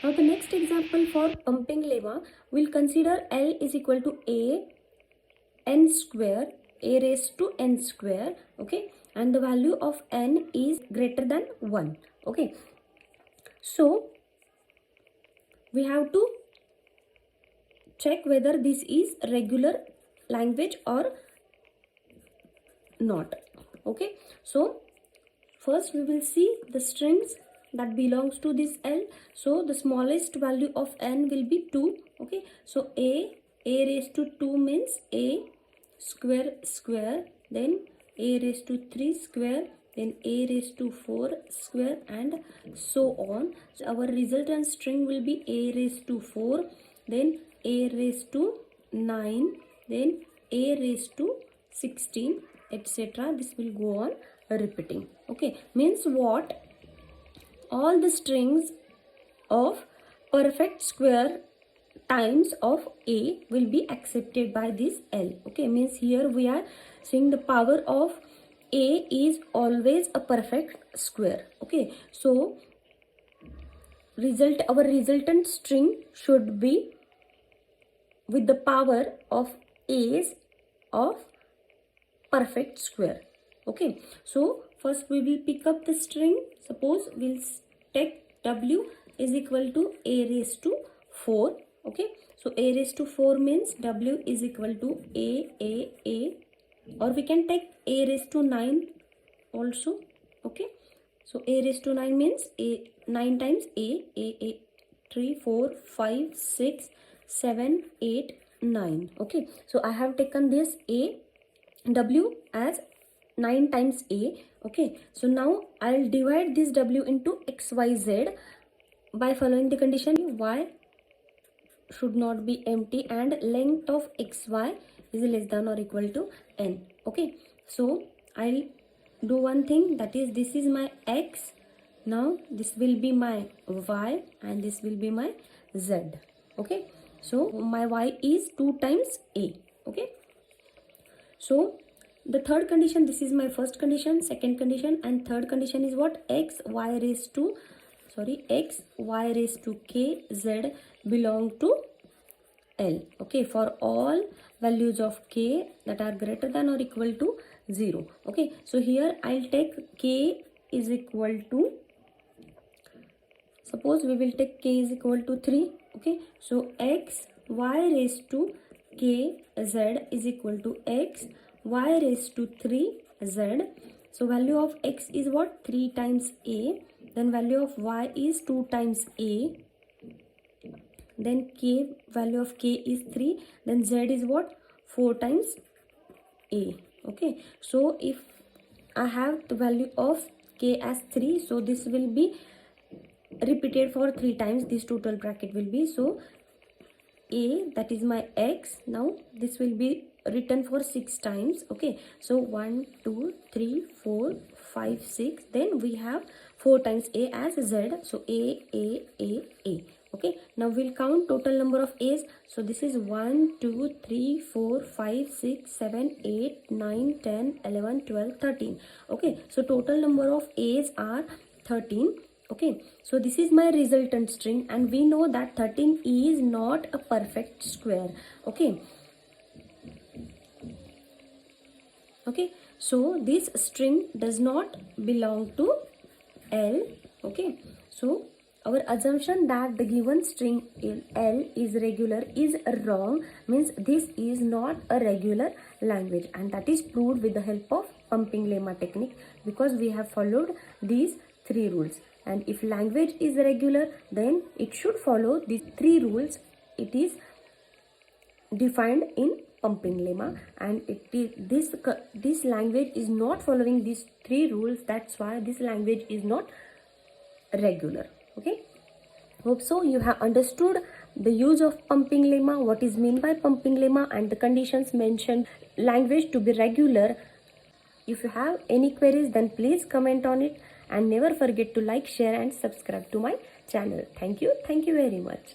Now the next example for pumping lemma, we'll consider L is equal to a n square, a raised to n square, okay, and the value of n is greater than 1, okay. So we have to check whether this is regular language or not, okay. So first we will see the strings that belongs to this L. So the smallest value of n will be 2, okay. So a raised to 2 means a square square, then a raised to 3 square, then a raised to 4 square, and so on. So our resultant string will be a raised to 4, then a raised to 9, then a raised to 16, etc. This will go on repeating, okay. Means what? All the strings of perfect square times of a will be accepted by this L, okay. Means here we are saying the power of a is always a perfect square, okay. So our resultant string should be with the power of a's of perfect square, okay. So first we will pick up the string. Suppose we'll take w is equal to a raised to 4, okay. So a raised to 4 means w is equal to a, or we can take a raised to 9 also, okay. So a raised to 9 means a 9 times a 3 4 5 6 7 8 9, okay. So I have taken this a w as 9 times a, okay. So now I'll divide this w into xyz by following the condition: y should not be empty and length of xy is less than or equal to n, okay. So I'll do one thing, that is this is my x, now this will be my y, and this will be my z, okay. So my y is 2 times a, okay. So the third condition, this is my first condition, second condition, and third condition is what? X y raised to k z belong to L, okay, for all values of k that are greater than or equal to 0, okay. So here I'll take k is equal to, suppose we will take k is equal to 3, okay. So x y raised to k z is equal to x y raised to 3 z. So value of x is what? 3 times a, then value of y is 2 times a, then k, value of k is 3, then z is what? 4 times a, okay. So if I have the value of k as 3, so this will be repeated for 3 times, this total bracket will be. So a, that is my x, now this will be written for 6 times, okay. So 1 2 3 4 5 6, then we have 4 times a as z, so a, okay. Now we'll count total number of a's. So this is 1 2 3 4 5 6 7 8 9 10 11 12 13, okay. So total number of a's are 13, okay. So this is my resultant string, and we know that 13 is not a perfect square, okay. Okay, so this string does not belong to L, okay. So our assumption that the given string in L is regular is wrong, means this is not a regular language, and that is proved with the help of pumping lemma technique, because we have followed these 3 rules. And if language is regular, then it should follow these 3 rules. It is defined in pumping lemma, and this language is not following these 3 rules. That's why this language is not regular, okay. Hope so you have understood the use of pumping lemma, what is meant by pumping lemma, and the conditions mentioned language to be regular. If you have any queries, then please comment on it, and never forget to like, share and subscribe to my channel. Thank you very much.